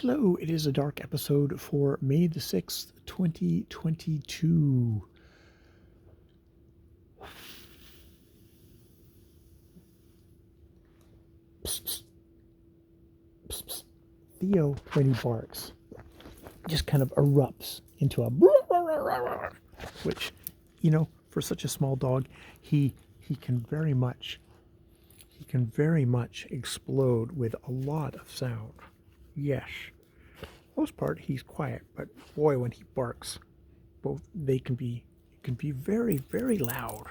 Hello, it is a dark episode for May the 6th, 2022. Psst, psst, psst, psst. Theo, when he barks, just kind of erupts into a which, for such a small dog, he can very much explode with a lot of sound. Yes. Most part he's quiet, but boy, when he barks, both they can be very, very loud.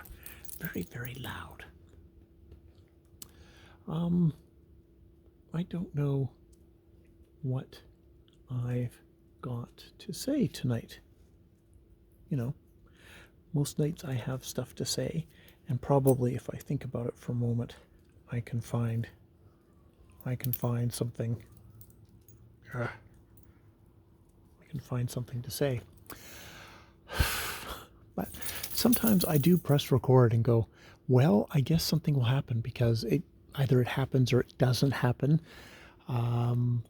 Very, very loud. Um, I don't know what I've got to say tonight. You know, most nights I have stuff to say, and probably if I think about it for a moment, I can find something. I can find something to say. But sometimes I do press record and go, well, I guess something will happen because either it happens or it doesn't happen. Um,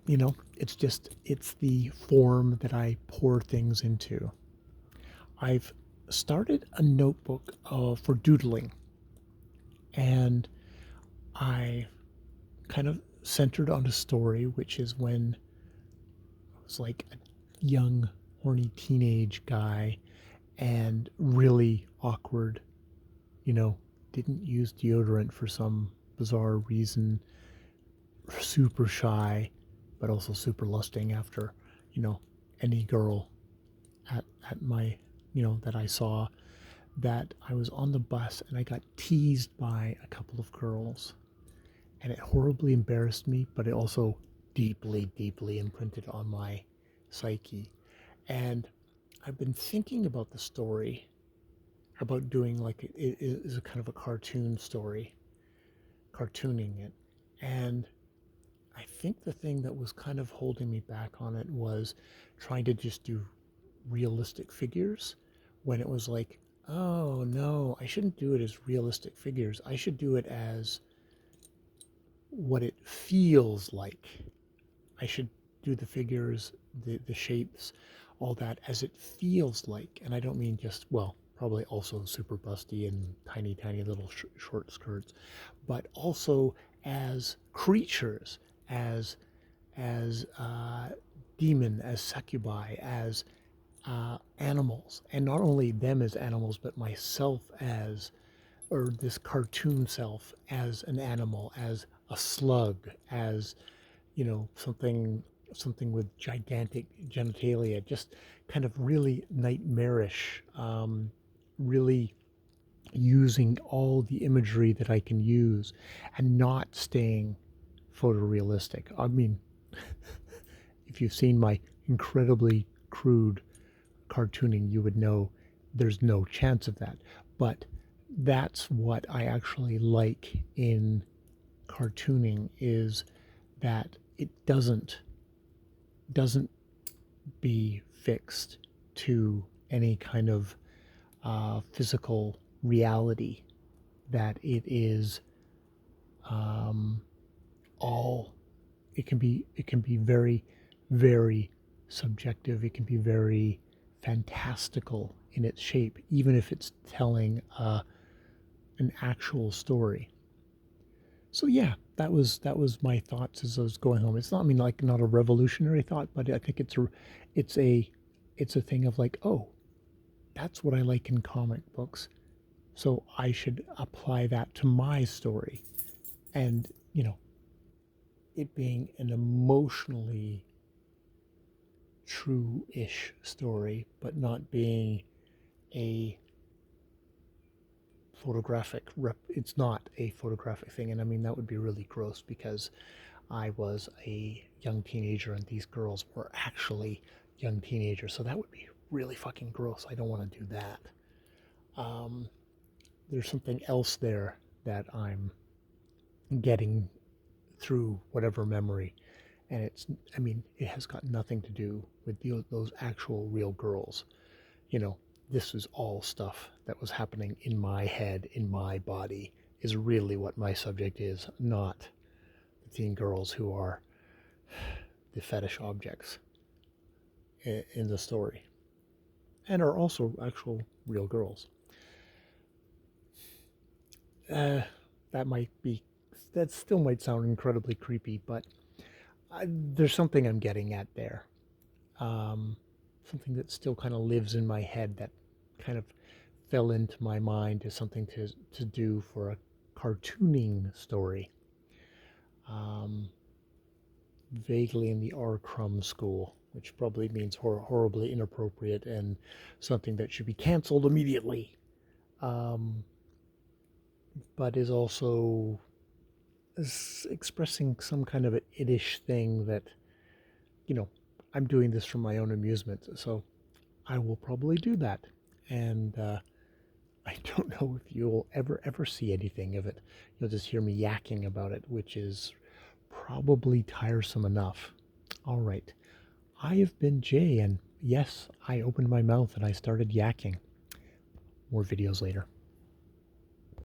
it's the form that I pour things into. I've started a notebook for doodling, and I kind of centered on a story, which is when I was like a young, horny teenage guy and really awkward, you know, didn't use deodorant for some bizarre reason, super shy, but also super lusting after, you know, any girl at my, that I saw, that I was on the bus and I got teased by a couple of girls. And it horribly embarrassed me, but it also deeply, deeply imprinted on my psyche. And I've been thinking about the story, about doing like it is a kind of a cartoon story, cartooning it. And I think the thing that was kind of holding me back on it was trying to just do realistic figures when it was like, oh no, I shouldn't do it as realistic figures. I should do it as what it feels like. I should do the figures, the shapes, all that as it feels like. And I don't mean just, well, probably also super busty and tiny, tiny little short skirts, but also as creatures, as demon, as succubi, as animals, and not only them as animals, but myself as, or this cartoon self as an animal, as a slug, as something with gigantic genitalia, just kind of really nightmarish, really using all the imagery that I can use and not staying photorealistic. I mean, if you've seen my incredibly crude cartooning, you would know there's no chance of that. But that's what I actually like in cartooning, is that it doesn't be fixed to any kind of physical reality, that it is um, all it can be very, very subjective. It can be very fantastical in its shape, even if it's telling an actual story. So yeah, that was my thoughts as I was going home. It's not, I mean, like, not a revolutionary thought, but I think it's a it's a thing of like, oh, that's what I like in comic books. So I should apply that to my story. And, it being an emotionally true-ish story, but not being a it's not a photographic thing. And I mean, that would be really gross because I was a young teenager and these girls were actually young teenagers. So that would be really fucking gross. I don't want to do that. Um, there's something else there that I'm getting through whatever memory. And I mean, it has got nothing to do with those actual real girls. You know, this is all stuff that was happening in my head, in my body, is really what my subject is, not the teen girls who are the fetish objects in the story, and are also actual real girls. Uh, that might be, that still might sound incredibly creepy, but there's something I'm getting at there. Um, Something that still kind of lives in my head that kind of fell into my mind as something to do for a cartooning story. Um, Vaguely in the R. Crumb school, which probably means horribly inappropriate and something that should be canceled immediately. Um, but is also expressing some kind of an iddish thing that, you know, I'm doing this for my own amusement, so I will probably do that. And I don't know if you'll ever see anything of it. You'll just hear me yakking about it, which is probably tiresome enough. All right. I have been Jay, and yes, I opened my mouth and I started yakking. More videos later.